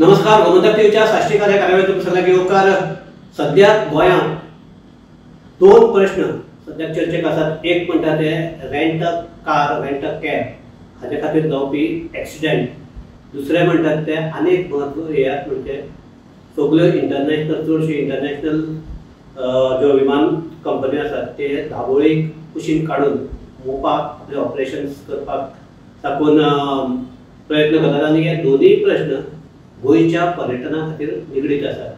नमस्कार. गोमंतक टीव्हीच्या साष्टीकार कार्यावळीत तुमचं सगळ्यांक येवकार. सध्या गोंयांत दोन प्रश्न सध्या चर्चेक आसात. एक म्हणटा ते rent a car, rent a cab हाचे खातीर जावपी एक्सिडेंट. दुसरे म्हणटात ते आनीक म्हत्व हेयात म्हणजे सगळ्यो इंटरनॅशनल चडशी इंटरनॅशनल ज्यो विमान कंपनी आसात ते दाबोळीक कुशीन काडून मोपाक आपले ऑपरेशन्स करपाक ताकून प्रयत्न करतात. आनी हे दोनूय प्रश्न गोंयच्या पर्यटना खातीर निगडीत आसात.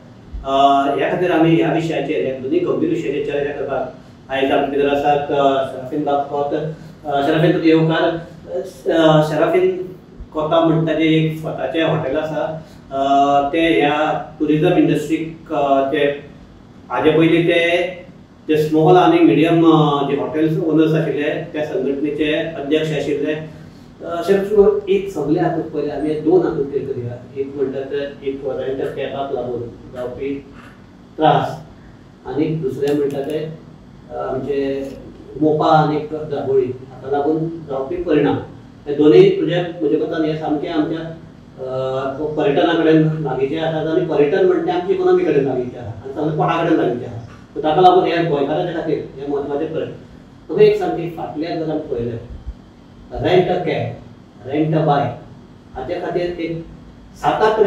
ह्या खातीर आमी ह्या विशयाचेर ह्या दोनूय गंभीर विशयाचेर चर्चा करपाक आयज आमचे भितर आसात शराफीन बापखोत. शराफीन तुका येवकार. शराफीन कोता म्हणटा जे एक स्वताचें हॉटेल आसा ते ह्या टुरिजम इंडस्ट्रीक ते हाजे पयलीं ते स्मॉल आनी मिडियम जे हॉटेल्स ओनर्स आशिल्ले त्या संघटनेचे अध्यक्ष आशिल्ले. एक सगळे हातूंत पयले आमी दोन हातूंत ते करया. एक म्हणटा ते एक रेंट अ कॅबाक लागून जावपी त्रास आनी दुसरे म्हणटा ते आमचे मोपा आनी दाबोळी हाका लागून जावपी परिणाम. हे दोनूय म्हजे कोतान हे सामके आमच्या पर्यटना कडेन लागींचे आसात आनी पर्यटन म्हणटा आमच्या इकॉनॉमी कडेन लागींचे आसा आनी सगळे पोटा कडेन लागींचे आसा. सो ताका लागून हे गोंयकारांच्या खातीर हे म्हत्वाचे प्रश्न. तुका एक सांगती फाटल्या जर आमी पळयलें rent a cab, rent a bike हाचे खातीर एक 7-8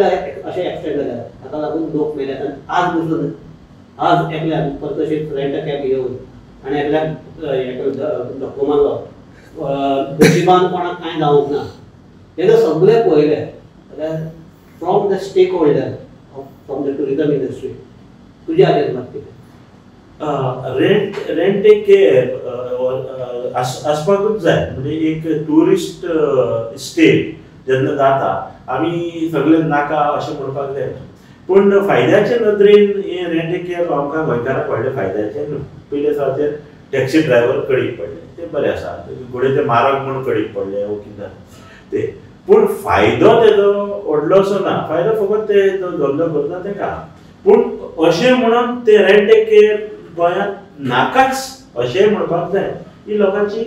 अशे एक्सिडेंट जाल्यात. ताका लागून लोक मेल्यात. आज पसून आज एकल्याक परत अशीच रेंट अ कॅब घेवन आनी एकल्याक धक्को मारलो. नशिबान कोणाक कांय जावंक ना. तेन्ना सगळे पळयले जाल्यार from the stakeholder from the tourism industry तुज्या हाजेर मत कितें? रेंट ए कॅब आसपाकूच जाय. म्हणजे एक टुरिस्ट स्टेट जेन्ना जाता आमी सगळे नाका अशें म्हणपाक जायना. पूण फायद्याचे नदरेन हे रेंट ए कॅब आमकां गोंयकारांक व्हडले फायद्याचे न्हू. पयले फावटीर टॅक्सी ड्रायव्हर कडीक पडले ते बरे आसा. फुडें ते म्हारग म्हूण कडीक पडले वो कितें ते. पूण फायदो तेजो व्हडलोसो ना. फायदो फकत ते धंदो करता तेका. पूण अशें म्हणून ते रेंट ए कॅब गोंयांत नाकाच अशें म्हणपाक जाय. ही लोकांची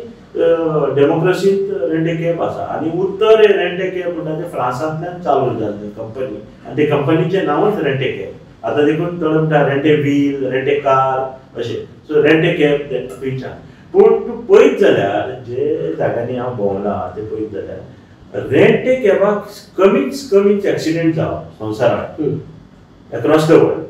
डेमोक्रेसींत रेंट ए कॅब आसा. आनी उत्तर रेंट ए कॅब म्हणटा ते फ्रांसांतल्यान चालू जाल्ली कंपनी आनी ते कंपनीचें नांवूच रेंट ए कॅब. आतां देखून थोडे म्हणटा rent a wheel, rent a car अशें. सो रेंट ए कॅब ते थंयच्यान. पूण तूं पळयत जाल्यार जे जाग्यांनी हांव भोंवलां ते पळयत जाल्यार रेंट ए कॅबाक कमीच एक्सिडेंट जावप संवसारांत अक्रॉस द वर्ल्ड.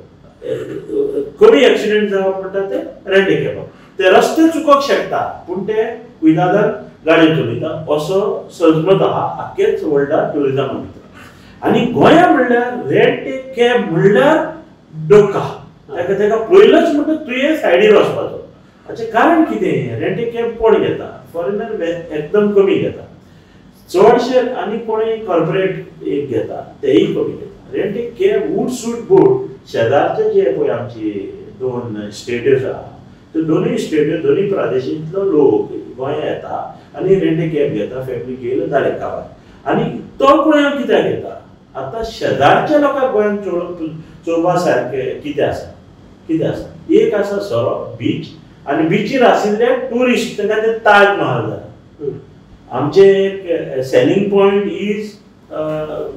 कमी एक्सिडेंट जावप म्हणटा ते रेंट ए कॅबाक. ते रस्ते चुकोवंक शकता पूण ते कुयदादान गाडी चलयता असो समज आहा आख्खेच वर्ल्डाक टुरिजमा भितर. आनी गोंया म्हणल्यार रेंट ए कॅब म्हणल्यार डोका. तेका पयलोच म्हणटा तुवें सायडीर वचपाचो. हाचें कारण कितें? रेंट ए कॅब कोण घेता? फॉरेनर एकदम कमी घेता. चडशे आनी कोणूय कॉर्पोरेट एक घेता तेय कमी घेता. Rent a cab would suit good. शेजारचे जे पळय आमची दोन स्टेट्स आहा ते दोनूय स्टेट्स दोनूय प्रादेशींतलो लोक गोंया येता आनी रेंट ए कॅब घेता. फॅमिली घेयलो डायरेक्ट गांवांत. आनी तो गोंयांत कित्याक येता? आतां शेजारच्या लोकांक गोंयांत चोवपा सारकें कितें आसा? एक आसा सोरो बीच आनी बीचीर आशिल्ले टुरिस्ट तांकां ते ताज महाल जाता. आमचे एक सेलिंग पॉयंट इज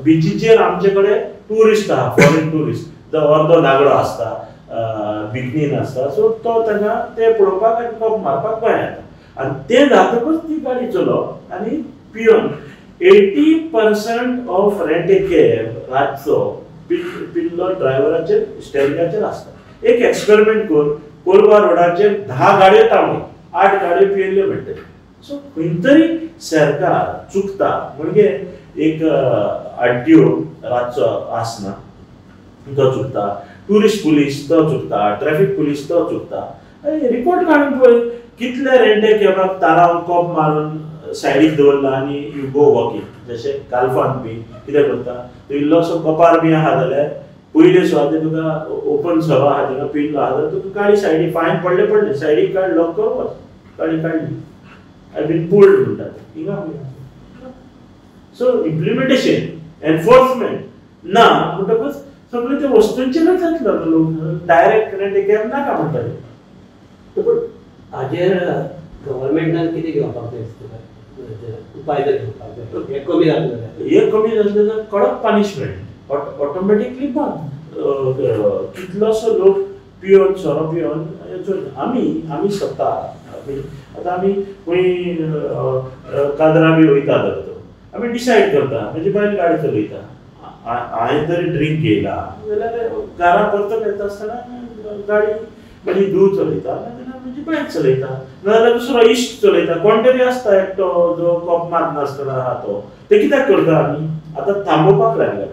बिचीचेर आमचे कडेन टुरिस्ट आहा, फॉरेन टुरिस्ट. जो अर्दो नागडो आसता, बिकनीन आसता. सो तो तांकां ते पळोवपाक आनी कप मारपाक गोंयांत येता. आनी ते जातकूच ती गाडी चलोवप आनी पिवन 80% ऑफ रेंट ए कॅब रातचो पिल्लो ड्रायव्हराचेर स्टेरिंगाचेर आसता. एक एक्सपेरिमेंट कर. कोलवा रोडाचेर 10 गाडयो तांबडी 8 गाडयो पियेल्ल्यो मेळटल्यो. सो खंय तरी सरकार चुकता. म्हणजे एक आरटीओ रातचो आसना तो चुकता. टुरिस्ट पुलीस तो चुकता. ट्रॅफिक पुलीस तो चुकता. रिपोर्ट काडून पळय कितले रेंट ए कॅबाक तारावन कॉप मारून सायडीक दवरला आनी यू गो वॉकिंग. जशें काल्फान बी कितें करता तो इल्लोसो कपार बी आहा जाल्यार पयले सुवातेर तुका ओपन सरो आहा थिंगा पिल्लो आहा जाल्यार तुका गाडी सायडीक फायन पडले सायडीक काड लॉक कर वच. गाडी काडली. आय बीन पुल्ड म्हणटात हिंगा. सो इम्प्लिमेंटेशन एनफोर्समेंट ना म्हणटकच सगळे ते वस्तूंचेरच जातलो. लोक डायरेक्ट रेंट ए कॅब नाका म्हणटाले. पूण हाजेर गव्हर्मेंटान कितें घेवपाक जाय उपाय जर घेवपाक जाय? हे कमी जातलें कडक पनिशमेंट. ऑटोमॅटिकली बंद. कितलोसो लोक पिवन सोरो पिवन आमी स्वता आतां आमी खंय कादरा बी वयता धरतो आमी डिसायड करता म्हणजे बायल गाडी चलयता. हांवें जरी ड्रिंक घेयला जाल्यार घरा परतो येता आसतना गाडी म्हणजे धूव चलयता नाजाल्यार म्हणजे बायल चलयता नाजाल्यार दुसरो इश्ट चलयता. कोण तरी आसता एकटो जो कॉप मारनासतना आहा तो ते कित्याक करता आमी आतां थांबोवपाक लागल्या.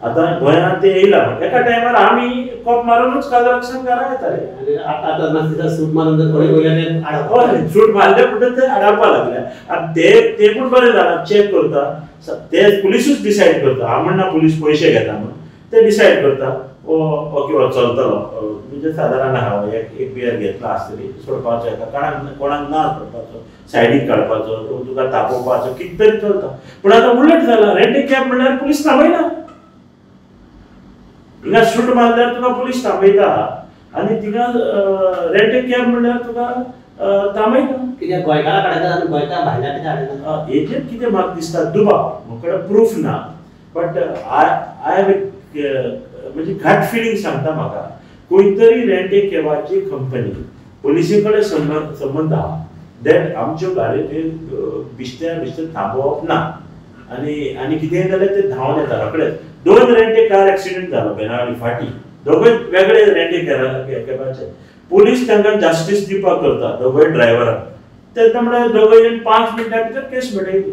आतां गोंयांत ते येयला एका टायमार आमी कॉप मारूनच कादराक घरा येताले. आतां सूट मारून जर थोडे वयल्यान सूट मारले म्हणटच ते आडावपा लागल्या. आनी ते पूण बरें जालां चॅक करता ते पुलिसूच डिसायड करता. हांव म्हणना पुलीस पयशे घेता म्हणून ते डिसायड करता ओके हो चलतलो म्हणजे सादारण हांव एक बियर घेतला आसतली सोडपाचो एका कोणाक ना करपाचो सायडीक काडपाचो तुका तापोवपाचो कितें तरी चलता. पूण आतां उलट जाला रेंट ए कॅब म्हणल्यार पुलीस थांबयना. हिंगा शूट मारल्यार तुका पुलीस थांबयता आनी थिंगा रेंट ए कॅब म्हणल्यार तुका थांबयना. कित्याक गोंयकारां काडटा आनी गोंयकार भायल्या कित्याक हाडना हेजेर कितें म्हाका दिसता दुबाव म्हाका प्रूफ ना बट आय हॅव म्हणजे घाट फिलींग सांगता म्हाका खंय तरी रेंट ए कॅबाची कंपनी पुलिसे कडेन संबंद आहा दॅट आमच्यो गाडयो बिश्ते थांबोवप ना आनी कितेंय जाल्यार ते धांवन येता रोखडेच. 2 रेंट ए कार एक्सिडेंट जालो बेनावली फाटी दोगूय वेगळे रेंट ए कॅबाचे. पुलीस तांकां जास्टीस दिवपाक करता दोगूय ड्रायव्हरांक तेन्ना म्हणल्यार दोगूय 5 मिनटां भितर केस मेळयली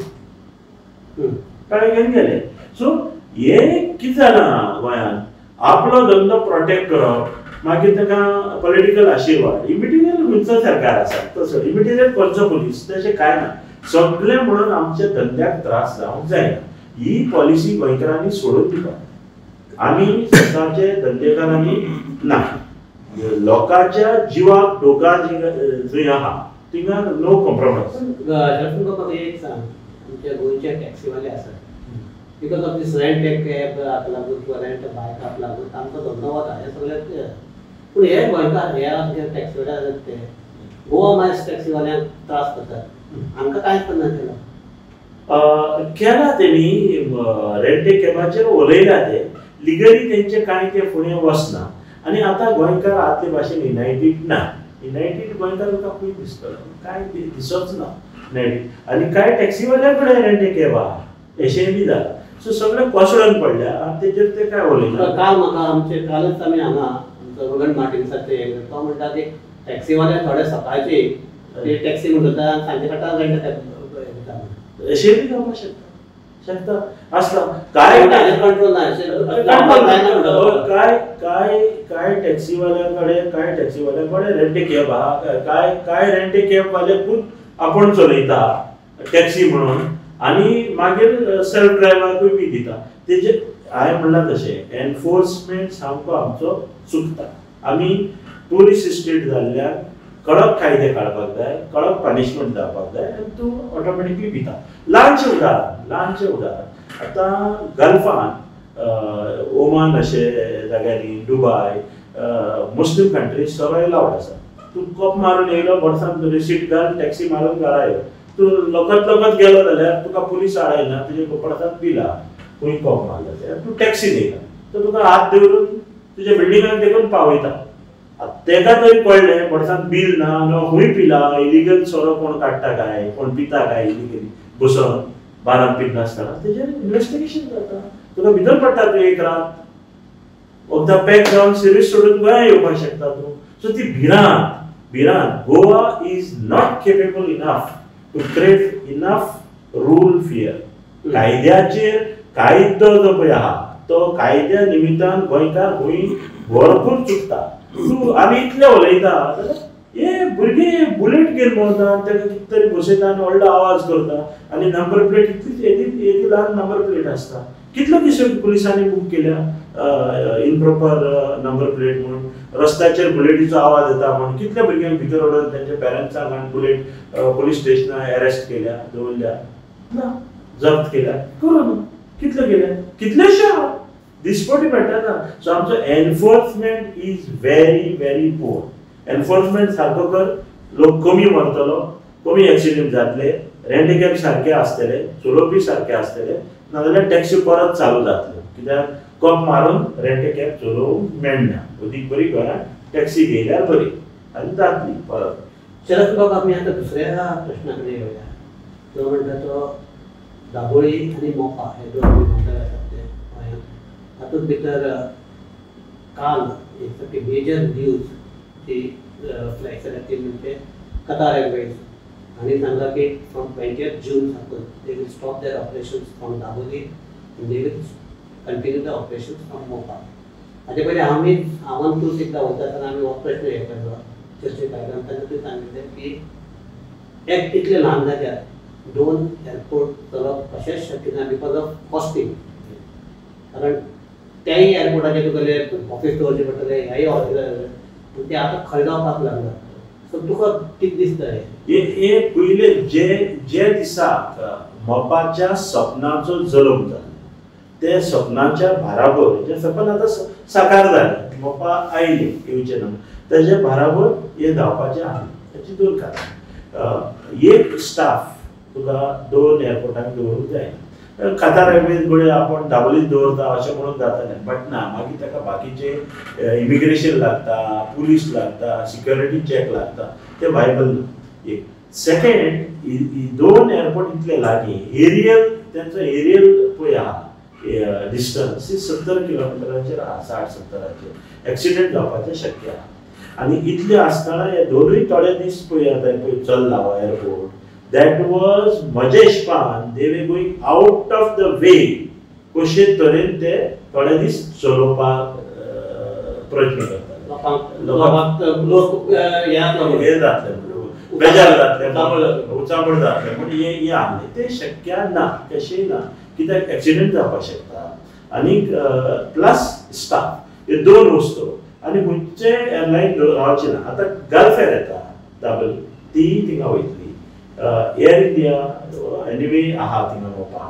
कळ्ळें घेवन गेले. सो हे कितें जालां गोंयांत आपलो धंदो प्रोटेक्ट करप मागीर ताका पॉलिटिकल आशिर्वाद इमिटेरियल खंयचो सरकार आसा तसो इमिटेरियल खंयचो पुलीस तशें कांय ना. सगळें म्हणून आमच्या धंद्याक त्रास जावंक जायना. ही पॉलिसी गोंयकारांनी सोडून दिवप. आमी स्वताचे धंदेकारांनी ना लोकांच्या जिवाक धोका जंय आहा थिंगा नो कॉम्प्रोमायज. एक सांग आमचे गोंयचे टॅक्सीवाले आसात because of this rent a cab लागून किंवा रेंट बायकाक लागून तांचो धंदो वता हे सगळें. पूण हे गोंयकार हे टॅक्सीवाले आसात ते गोवा मायल्स टॅक्सीवाल्यांक त्रास करतात आमकां कांयच करना केला. केला तेमी रेंट ए कॅबाचेर उलयला ते लिगली तेंचे कांय ते फुडें वचना आनी आतां गोंयकार आदले भाशेन युनायटेड ना. युनायटेड गोंयकार तुका खंय दिसतलो कांय दिसोच ना युनायटेड. आनी कांय टॅक्सीवाल्या कडेन रेंट ए कॅब आहा अशेंय बी जाला. सो सगळे कोसळून पडल्या आनी तेजेर ते काय उलयना. काल म्हाका आमचे कालच आमी हांगा आमचो रोगन मार्टिन्साचे तो म्हणटा ते टॅक्सीवाले थोडे सकाळचे ते टॅक्सी म्हणटा आनी सांजे काटा रेंट कॅब अशेंय बी जावपाक शकता आसता. काय कंट्रोल ना काय टॅक्सीवाल्या कडेन रेंट ए कॅब आहा काय रेंट ए कॅब वाले खूब आपूण चलयता टॅक्सी म्हणून आनी मागीर सेल्फ ड्रायव्हराकूय बी दिता. तेजे हांवें म्हणलां तशें एनफोर्समेंट सामको आमचो चुकता. आमी टुरिस्ट इस्टेट जाल्ल्यान कडक कायदे काडपाक जाय कडक पनिशमेंट जावपाक जाय आनी तूं ऑटोमॅटिकली भिता. ल्हानशें उदाहरण आतां गल्फान ओमान अशे जाग्यांनी दुबय मुस्लीम कंट्री सगळे लावड आसा. तूं कॉप मारून येयलो बॉर्सान रिसीट घाल टॅक्सी मारून घरा यो. तूं लोकत गेलो जाल्यार तुका पुलीस आडायना तुजे परसांत पिला खंय कॉप मारला जाल्यार तूं टॅक्सी दिना तर तुका हात दवरून तुज्या बिल्डिंगाक देखून पावयता. तेका तरी कळ्ळें परसांत बील ना नो खंय पिला इलिगल सोरो कोण काडटा काय कोण पिता काय इलिगली बसून बारान पिनासतना तेजेर इन्वेस्टिगेशन जाता. तुका भितर पडटा तूं एक रात वखदां पॅक जावन सिरीज सोडून गोंया येवपाक शकता तूं. सो ती भिरांत Goa is not capable enough to create enough rule fear. कायद्याचेर कायदो जो पळय आहा तो कायद्या निमित्तान गोंयकार खंय भरपूर चुकता. तूं आमी इतले उलयता जाल्यार हे भुरगे बुलेट घेवन भोंवता ताका कितें तरी बसयता आनी व्हडलो आवाज करता आनी नंबर प्लेट इतली ल्हान नंबर प्लेट आसता. कितलो केसो पुलिसांनी बूक केल्या इनप्रॉपर नंबर प्लेट म्हणून रस्त्याचेर बुलेटीचो आवाज येता म्हणून कितल्या भुरग्यांक भितर ओडून तांच्या पेरंट्सांक आनी बुलेट पुलीस स्टेशनार अरेस्ट केल्या दवरल्या ना जप्त केल्या करून कितले केल्या कितलेशे दिसपटी मेळटा. सो आमचो enforcement is very very poor. Enforcement सारको कर लोक कमी मरतलो कमी एक्सिडेंट जातले रेंट ए कॅब सारके आसतले चलोवपी सारके आसतले नाजाल्यार टॅक्सी परत चालू जातल्यो कित्याक कॉप मारून रेंट कॅब चलोवंक मेळना अदीक बरी गोंयांत टॅक्सी घेयल्यार बरी आनी जातली परत शरद बाबा आमी आतां दुसऱ्या प्रश्ना कडेन येवया तो म्हणटा तो दाबोळी आनी मोपा हे दोन विमानतळ आसात ते गोंयांत हातूंत भितर काल एक मेजर न्यूज ती फ्लायट्स खातीर म्हणजे कतार एअरवेज हांणी सांगला की फ्रॉम 20th जून साकून they will stop their operations from Dabolim and they will continue the operations from Mopa हाचे पयलीं हांवें तूं एकदां वता आसतना आमी हो प्रश्न हे केल्लो चर्चेक आयलो आनी तेन्ना तुवें सांगिल्लें की एक इतले ल्हान जाग्यार दोन एअरपोर्ट चलप अशेंच शक्य ना बिकॉज ऑफ कॉस्टिंग कारण त्याही एअरपोर्टाचेर तुगेले ऑफिस दवरचें पडटलें ह्याय ऑफिसार पूण ते आतां खंय जावपाक लागला सो तुका कितें दिसता हे पयले जे दिसाक मोपाच्या सपनाचो जल्म जालो ते सपनाच्या भाराबर जे सपन आतां साकार जालें मोपा आयली येवचें ना तेजे भाराबर हे धांवपाचें आसलें ताची दोन कारणां एक स्टाफ तुका दोन एअरपोर्टांक दवरूंक जाय कतार एअरवेज कडेन आपण दाबोलीत दवरता अशें म्हणून जातालें बट ना मागीर ताका बाकीचे इमिग्रेशन लागता पुलीस लागता सिक्युरिटी चॅक लागता ते वायबल ना एक सेकेंड ही दोन एअरपोर्ट इतले लागीं एरियल तेंचो एरियल पळय आहा डिस्टन्स 70 किलोमिटराचेर आहा 60-70 एक्सिडेंट जावपाचें शक्य आहा आनी इतले आसतना हे दोनूय थोडे दीस पळय आतां पळय चल्ला हो airport that was मजेशपान they were going out of the way कशे तरेन ते थोडे दीस चलोवपाक प्रयत्न करतात लोक हे जातले बेजार जातले उचापड जातले पूण हे आसले ते शक्य ना कशेंय ना कित्याक एक्सिडेंट जावपाक शकता आनी प्लस स्टाफ हे दोन वस्तू आनी खंयचे एअरलायन रावचे ना आतां गल्फ एअर येता दाबल ती थिंगा वयतली एअर इंडिया एनिवे आहा थिंगा मोपा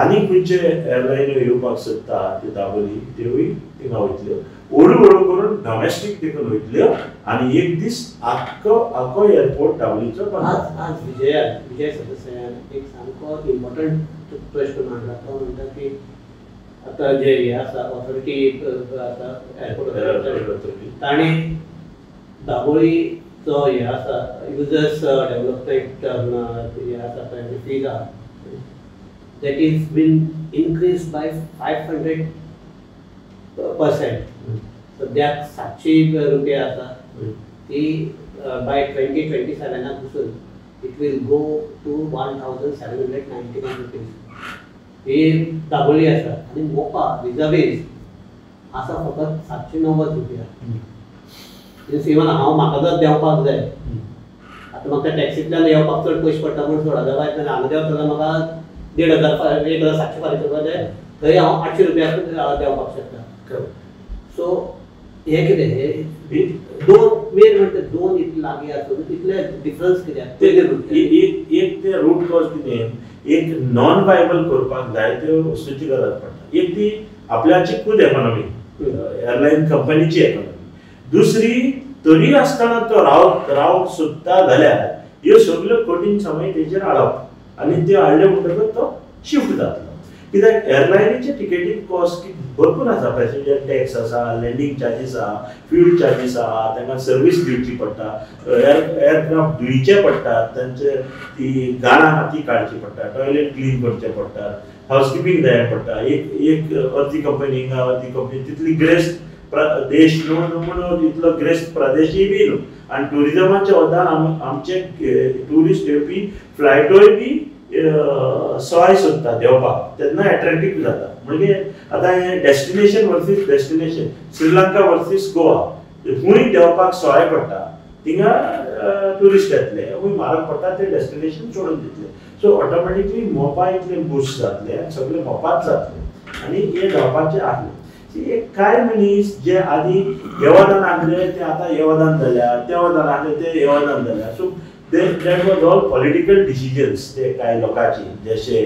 आनी खंयचे एअरलायन येवपाक सोदता ते दाबोली त्योय थिंगा वयतल्यो हळू करून डॉमेस्टीक देखून वयतल्यो आनी एक दीस आख्खो एअरपोर्ट दाबोलीचो बंद आज विजय सदस्यान एक सामको इम्पॉर्टंट प्रश्न मांडला तो म्हणटा की आतां जे हे आसा ऑथॉरिटी आसा एअरपोर्ट ताणी दाबोळी जो हे आसा युजर्स डेव्हलपमेंट हे आसा पळय फीज आहा that is been increased by 500%. सद्याक 700 रुपया आसा ती by 2027 पासून it will go to 1791 rupees. ही दाबोळी आसा आनी मोपा रिजर्वेज आसा फकत 790 रुपया. इवन हांव म्हाका जर देंवपाक जाय आतां म्हाका टॅक्सींतल्यान येवपाक चड पयशे पडटा म्हूण 16,000 भायर हांगा देंवता जाल्यार म्हाका 1,700 फारीक करपाक जाय थंय हांव 800 रुपया देंवपाक शकता. सो हे कितें हे दोन मेन म्हणटा दोन इतले लागीं आसून इतले डिफरन्स कित्याक एक ते रूट कॉज कितें एक नॉन वायबल करपाक जाय त्यो वस्तूची गरज पडटा. एक ती आपल्याची खूद इकॉनॉमी एअरलायन कंपनीची इकॉनॉमी दुसरी तरी आसतना तो रावंक सोदता जाल्यार ह्यो सगळ्यो कठीण समय तेजेर हाडप आनी ते हाडले म्हणटकच तो शिफ्ट जातलो कित्याक एअरलायनीचे टिकेटीक कॉस्ट भरपूर आसा पॅसेंजर टॅक्स आसा लँडींग चार्जीस आहा फ्यूल चार्जीस आहा तांकां सर्वीस दिवची पडटा एअरक्राफ्ट धुयचे पडटात तांचे ती गाणां हाती काडची पडटा टॉयलेट क्लीन करचे पडटात हावजकीपींग जाय पडटा एक अर्दी कंपनी हिंगा अर्दी कंपनी तितली ग्रेस्ट देश न्हू म्हणून इतलो ग्रेस्त प्रदेशूय बी न्हू आनी टुरिजमाच्या वतान आमचे ट्युरिस्ट येवपी फ्लायटोय बी सवाय सोदता देंवपाक तेन्ना एट्रॅक्टीव जाता म्हणजे आतां हे destination versus destination Sri Lanka versus Goa खूंय देंवपाक सवाय पडटा थिंगा ट्युरिस्ट येतले खूंय म्हारग पडटा ते डेस्टिनेशन सोडून दितले सो ऑटोमॅटिकली मोपा इतले बूस्ट जातले आनी सगळे मोपाच जातले आनी हे जावपाचें आसलें. कांय मनीस जे आदी येवदान आसले ते आतां येवदान जाल्या तेवदान आसले ते येवदान जाल्या so that was all political decisions ते कांय लोकांची जशे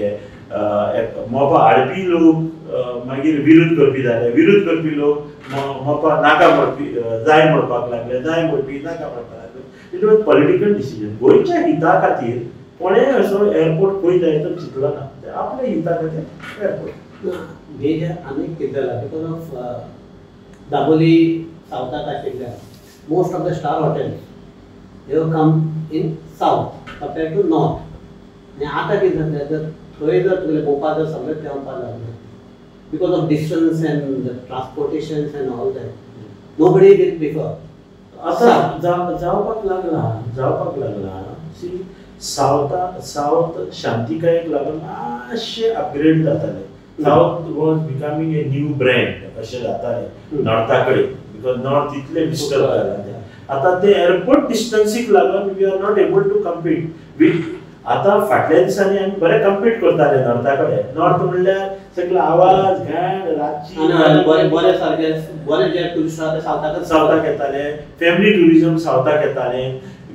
मोपा हाडपी लोक मागीर विरोध करपी जाले विरोध करपी लोक मोपा नाका म्हणपी जाय म्हणपाक लागले जाय म्हणपी नाका म्हणपाक लागले इट वॉज पॉलिटिकल डिसिजन गोंयच्या हिता खातीर कोणे असो एअरपोर्ट खंय जाय तो चिंतलो ना ते आपल्या हिता खातीर एअरपोर्ट मेजर अनेक कितें जाला बिकॉज ऑफ दाबोली सावथाक आशिल्ल्या most of the star hotels they come in south compared to north आनी आतां कितें जाता तर थंय जर तुगेले भोवपाक जर सगळें देंवपाक लागलें because of distance and transportations and all that nobody will prefer आता जावपाक लागला सी साउथ शांतिकायेक लागून मातशे अपग्रेड जाताले south was becoming a new brand अशें जातालें नॉर्था कडेन बिकॉज नॉर्थ इतले डिस्टर्ब जालां आता ते एअरपोर्ट डिस्टन्सीक लागून we are not able to compete with आता फाटल्या दिसांनी आमी बरे कम्पीट करताले नॉर्था कडेन नॉर्थ म्हणल्यार सगळे आवाज घाण रातची बरे सारके बरे जे टुरिस्ट आहा ते सावथाक येताले फॅमिली टुरिझम सावथाक येताले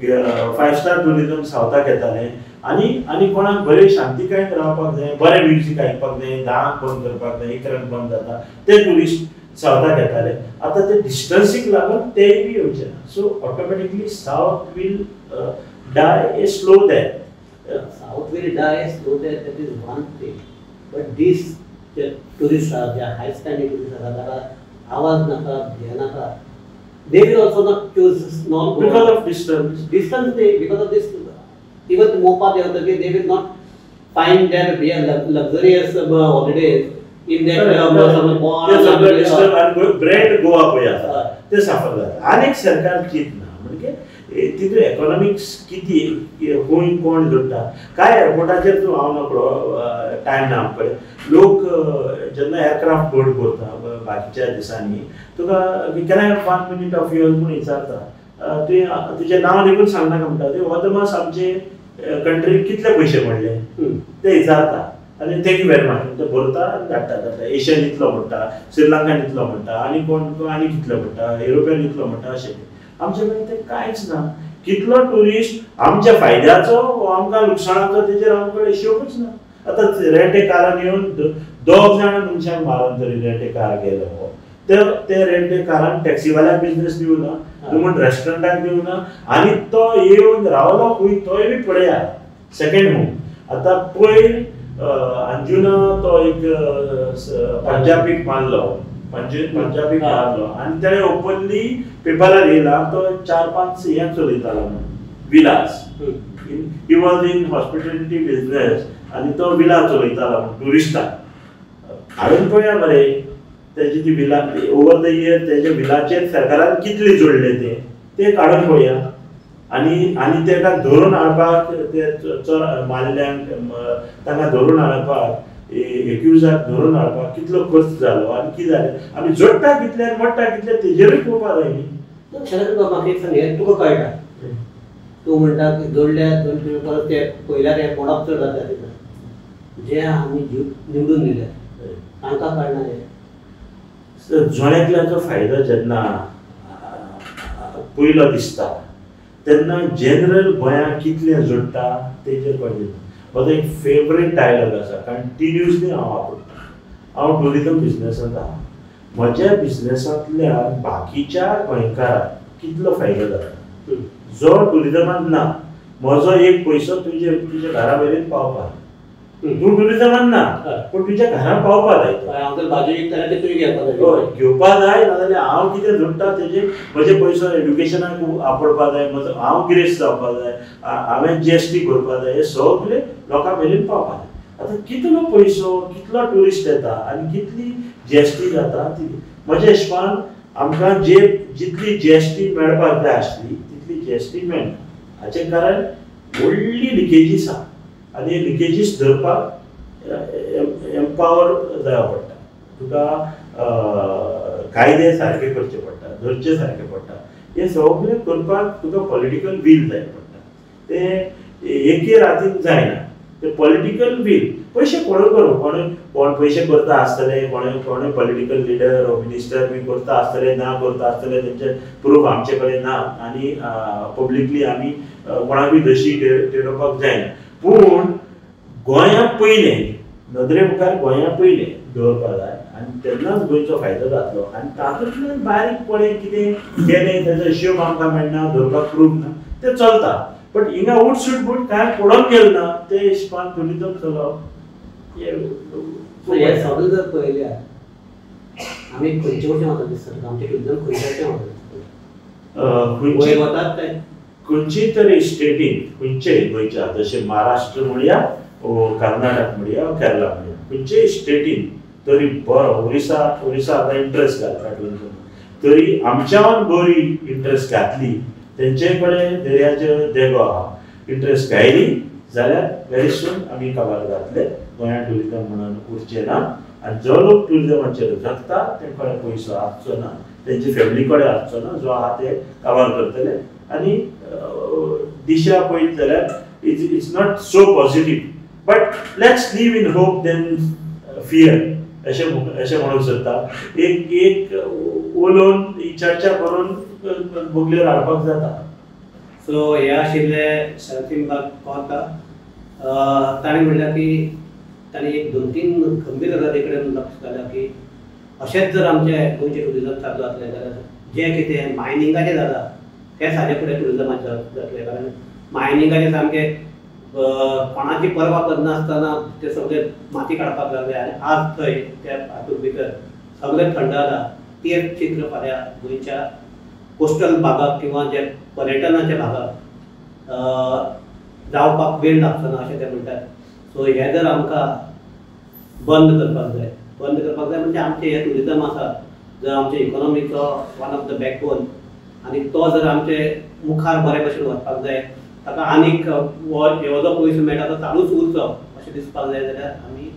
5 स्टार टुरिझम सावथाक येताले आनी कोणाक बरे शांतिकायेन रावपाक जाय बरे म्युजीक आयकपाक जाय 10 बंद करपाक जाय 1 बंद जाता ते टुरिस्ट सावथाक येताले आता ते डिस्टन्सीक लागून तेय बी येवचे ना so automatically south will die a slow death South will die slow death, that is one thing. But these tourists are, they are high standing tourists are, आवाज नका, भय नका. They will also not choose not go. Because of distance. Distance, because of this, even the Mopa they will not find their luxurious holidays in their brand Goa पळय आसा ते सफर जाता आनीक सरकार चिंतना म्हणजे तितून इकॉनॉमिक्स किती खूंय कोण जोडटा काय एअरपोर्टाचेर तूं हांव नकळो टायम ना आमकडे लोक जेन्ना एअरक्राफ्ट बोर्ड करता बाकीच्या दिसांनी तुका can I have 1 minute of yours म्हणून विचारता तुजें नांव देखून सांगनाका म्हणटा ते हो मास आमचे कंट्रीक कितले पयशे पडले ते विचारता आनी थँक्यू व्हेरी मच ते बरता आनी धाडटा एशियन इतलो म्हणटा श्रीलंकान इतलो म्हणटा आनी कोण आनी कितलो म्हणटा युरोपियन इतलो म्हणटा अशें आमचे कडेन ते कांयच ना कितलो टुरिस्ट आमच्या फायद्याचो वो आमकां लुकसाणाचो तेजेर आमचे कडेन हिशोबूच ना आतां रेंट ए कारान येवन 2 जाणां मनशांक मारून तरी रेंट ए कार गेलो ते रेंट ए कारान टॅक्सीवाल्याक बिझनेस दिवना म्हणून रेस्टॉरंटाक दिवना आनी तो येवन रावलो खंय तोय बी पळयात सेकंड होम आतां पयर अंजुना तो एक पंजाबीक मारलो पंजाबीक मारलो आनी ताणें ओपनली पेपरार येयला तो 4-5 हे चलयतालो Vilas he was in hospitality business आनी तो विला चलयतालो टुरिस्टाक हाडून पळया मरे तेजी ती विला ओवर द इयर तेजे विलाचेर सरकारान कितले जोडले ते काडून पळया आनी तेका धरून हाडपाक ते मारल्यांक तांकां धरून हाडपाक एक्युजाक धरून हाडपाक कितलो खर्च जालो आनी कितें जालें आमी जोडटा कितले आनी मोडटा कितले तेजेरूय पळोवपाक जाय न्ही शरद म्हाका एक सांग हें तुका कळटा तूं म्हणटा की जोडल्या तुवें परत ते पयल्यार एअरपोर्टाक चड जाता तेन्ना जे आमी निवडून दिले तांकां कळना हें जोड्यातल्याचो फायदो जेन्ना पयलो दिसता तेन्ना जनरल गोंयांक कितलें जोडटा तेजेर कळटा म्हजो एक फेवरेट डायलॉग आसा कंटिन्युअसली हांव वापरता हांव टुरिझम बिझनेसांत आहा म्हज्या बिझनेसांतल्यान बाकीच्या गोंयकारांक कितलो फायदो जाता जो टुरिझमांत ना म्हजो एक पयसो तुज्या घरा मेरेन पावपाक तूं टुरिझमांत ना पूण तुज्या घरान पावपाक जाय हांव तर भाजी विकताले ते तुवें घेवपाक जाय घेवपाक जाय नाजाल्यार हांव कितें जोडटा तेजे म्हजे पयसो एड्युकेशनाक वापरपाक जाय म्हजो हांव गिरेस्त जावपाक जाय हांवें जीएसटी भरपाक जाय हे सगळे लोकां मेरेन पावपाक जाय आतां कितलो पयसो कितलो टुरिस्ट येता आनी कितली जीएसटी जाता ती म्हज्या हिशपान आमकां जितली जीएसटी मेळपाक जाय आसली तितली जीएसटी मेळना हाचें कारण व्हडली लिकेजीस आहा आनी लिकेजीस धरपाक एम्पावर जाय पडटा तुका कायदे सारके करचे पडटा धरचे सारके पडटा हे सगळे करपाक तुका पॉलिटिकल वील जाय पडटा ते एके रातीन जायना ते पॉलिटिकल वील पयशे कोण करूं कोण पयशे करता आसतले कोण पॉलिटिकल लिडर ओ मिनिस्टर बी करता आसतले ना करता आसतले तेंचे प्रूफ आमचे कडेन ना आनी पब्लिकली आमी कोणाकूय दोशी ठरोवपाक जायना पूण गोंया पयलें नदरे मुखार गोंया पयलें दवरपाक जाय आनी तेन्नाच गोंयचो फायदो जातलो आनी तातूंतल्यान बारीकपणे कितें केलें तेजो हिशोब आमकां मेळना धरपाक प्रूफ ना तें चलता बट हिंगा उठ सूट बूट काय पडून गेल ना ते हिशपान टुरिझम चलोवप हे सगळें जर पळयल्यार आमी खंयचे वशेन वता दिसता आमचें टुरिझम खंयचे वयर वतात काय खंयची तरी स्टेटीन खंयचेय गोंयच्या जशें महाराष्ट्र म्हणया कर्नाटक म्हणया केरला म्हणया खंयचेय स्टेटीन तरी बरो ओरिसा आतां इंट्रस्ट घालता तरी आमच्यान बरी इंट्रस्ट घातली तेंचे कडेन दर्याचे देगो आहा इंट्रस्ट घायली जाल्यार वेरी सून आमी काबार जातले गोंयांत टुरिझम म्हणून उरचे ना आनी जो लोक टुरिझमाचेर जगता तेंकडे पयसो आसचो ना तेंची फॅमिली कडेन आसचो ना जो आहा ते काबार करतले आनी दिशा पळयत जाल्यार it's not so positive but let's live in hope than fear अशें म्हणूंक सोदता एक उलोवन चर्चा करून बोगलेर हाडपाक जाता सो हे आशिल्ले शरतींबाग कोता ताणें म्हणल्यार की ताणें एक 2-3 गंभीर गजाली कडेन लक्ष घाल्या की अशेंच जर आमचें गोंयचें टुरिझम चालू जातलें जाल्यार जें कितें मायनिंगाचें जाता तें सारकें फुडें टुरिझमाचें जातलें कारण मायनिंगाचें सामकें कोणाची पर्वा करनासतना ते सगळे माती काडपाक लागले आनी आज थंय त्या हातूंत भितर सगळें थंड जाला तें चित्र फाल्यां गोंयच्या कोस्टल भागाक किंवा जे पर्यटनाच्या भागाक जावपाक वेळ लागचो ना अशें ते म्हणटात सो हे जर आमकां बंद करपाक जाय म्हणजे आमचें हें टुरिझम आसा जर आमच्या इकॉनॉमीचो वन ऑफ द बॅकबोन आनी तो जर आमचे मुखार बरे भशेन वचपाक जाय ताका आनीक हो जो पयसो मेळटा तो चालूच उरचो अशें दिसपाक जाय जाल्यार आमी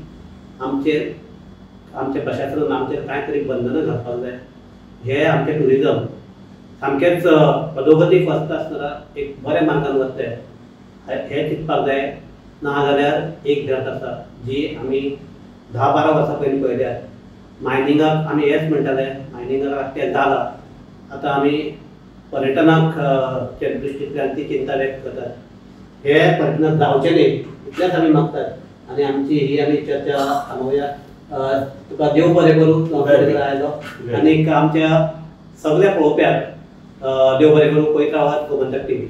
आमचे प्रशासनान आमचेर कांय तरी बंधनां घालपाक जाय हे आमचें टुरिझम सामकेंच अधोगतीक वचता आसतना एक बऱ्या मार्गान वचचें हें चिंतपाक जाय नाजाल्यार एक गत आसा जी आमी 10-12 वर्सां पयलीं पळयल्यार मायनिंगाक आमी हेंच म्हणटाले मायनिंगाक तें जालां आतां आमी पर्यटनाक दृश्टींतल्यान ती चिंता व्यक्त करतात हे पर्यटनाक जावचें न्ही इतलेंच आमी मागतात आनी आमची ही आमी चर्चा थांबोवया तुका देव बरें करूं आयलो आनीक आमच्या सगळ्या पळोवप्याक देव बरें करूं पळयत रावात गोमंतक टीव्ही